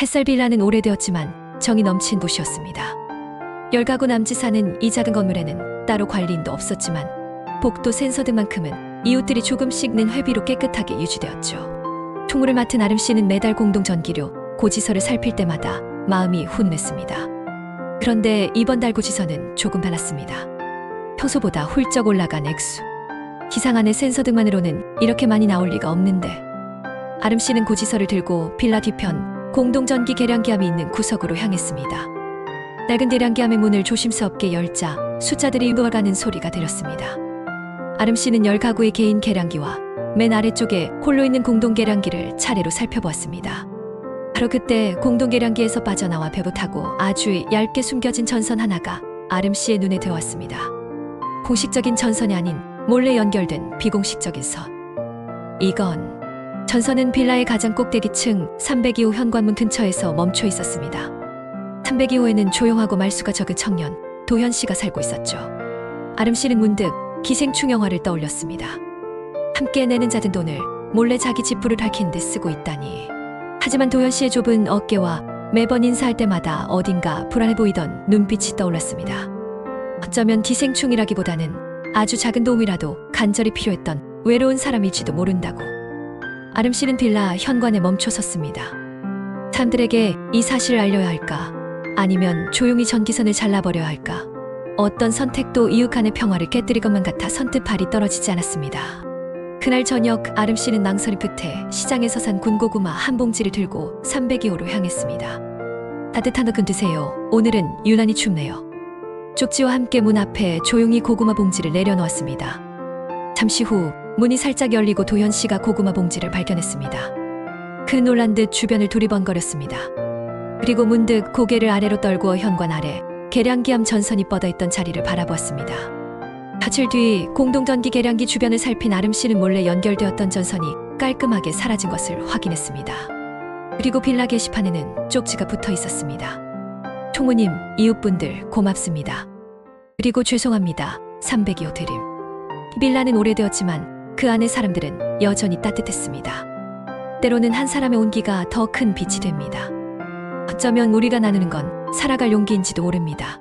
햇살 빌라는 오래되었지만 정이 넘친 곳이었습니다. 10가구 남짓 사는 이 작은 건물에는 따로 관리인도 없었지만 복도 센서 등만큼은 이웃들이 조금씩 낸 회비로 깨끗하게 유지되었죠. 총무를 맡은 아름 씨는 매달 공동 전기료, 고지서를 살필 때마다 마음이 훈훈했습니다. 그런데 이번 달 고지서는 조금 달랐습니다. 평소보다 훌쩍 올라간 액수. 기상 안의 센서 등만으로는 이렇게 많이 나올 리가 없는데 아름 씨는 고지서를 들고 빌라 뒤편 공동전기 계량기함이 있는 구석으로 향했습니다. 낡은 계량기함의 문을 조심스럽게 열자 숫자들이 누워가는 소리가 들렸습니다. 아름 씨는 10가구의 개인 계량기와 맨 아래쪽에 홀로 있는 공동 계량기를 차례로 살펴보았습니다. 바로 그때 공동 계량기에서 빠져나와 배부 타고 아주 얇게 숨겨진 전선 하나가 아름 씨의 눈에 들어왔습니다. 공식적인 전선이 아닌 몰래 연결된 비공식적인 선. 이건 전선은 빌라의 가장 꼭대기층 302호 현관문 근처에서 멈춰 있었습니다. 302호에는 조용하고 말수가 적은 청년 도현 씨가 살고 있었죠. 아름 씨는 문득 기생충 영화를 떠올렸습니다. 함께 내는 자든 돈을 몰래 자기 지푸를 핥힌 데 쓰고 있다니. 하지만 도현 씨의 좁은 어깨와 매번 인사할 때마다 어딘가 불안해 보이던 눈빛이 떠올랐습니다. 어쩌면 기생충이라기보다는 아주 작은 도움이라도 간절히 필요했던 외로운 사람일지도 모른다고. 아름 씨는 빌라 현관에 멈춰 섰습니다. 사람들에게 이 사실을 알려야 할까? 아니면 조용히 전기선을 잘라버려야 할까? 어떤 선택도 이웃 간의 평화를 깨뜨릴 것만 같아 선뜻 발이 떨어지지 않았습니다. 그날 저녁 아름 씨는 망설임 끝에 시장에서 산 군고구마 한 봉지를 들고 302호로 향했습니다. 따뜻한 거 드세요. 오늘은 유난히 춥네요. 쪽지와 함께 문 앞에 조용히 고구마 봉지를 내려놓았습니다. 잠시 후 문이 살짝 열리고 도현 씨가 고구마 봉지를 발견했습니다. 그 놀란 듯 주변을 두리번거렸습니다. 그리고 문득 고개를 아래로 떨구어 현관 아래 계량기함 전선이 뻗어있던 자리를 바라보았습니다. 며칠 뒤 공동전기 계량기 주변을 살핀 아름 씨는 몰래 연결되었던 전선이 깔끔하게 사라진 것을 확인했습니다. 그리고 빌라 게시판에는 쪽지가 붙어 있었습니다. 총무님, 이웃분들 고맙습니다. 그리고 죄송합니다. 302호 드림. 빌라는 오래되었지만 그 안의 사람들은 여전히 따뜻했습니다. 때로는 한 사람의 온기가 더 큰 빛이 됩니다. 어쩌면 우리가 나누는 건 살아갈 용기인지도 모릅니다.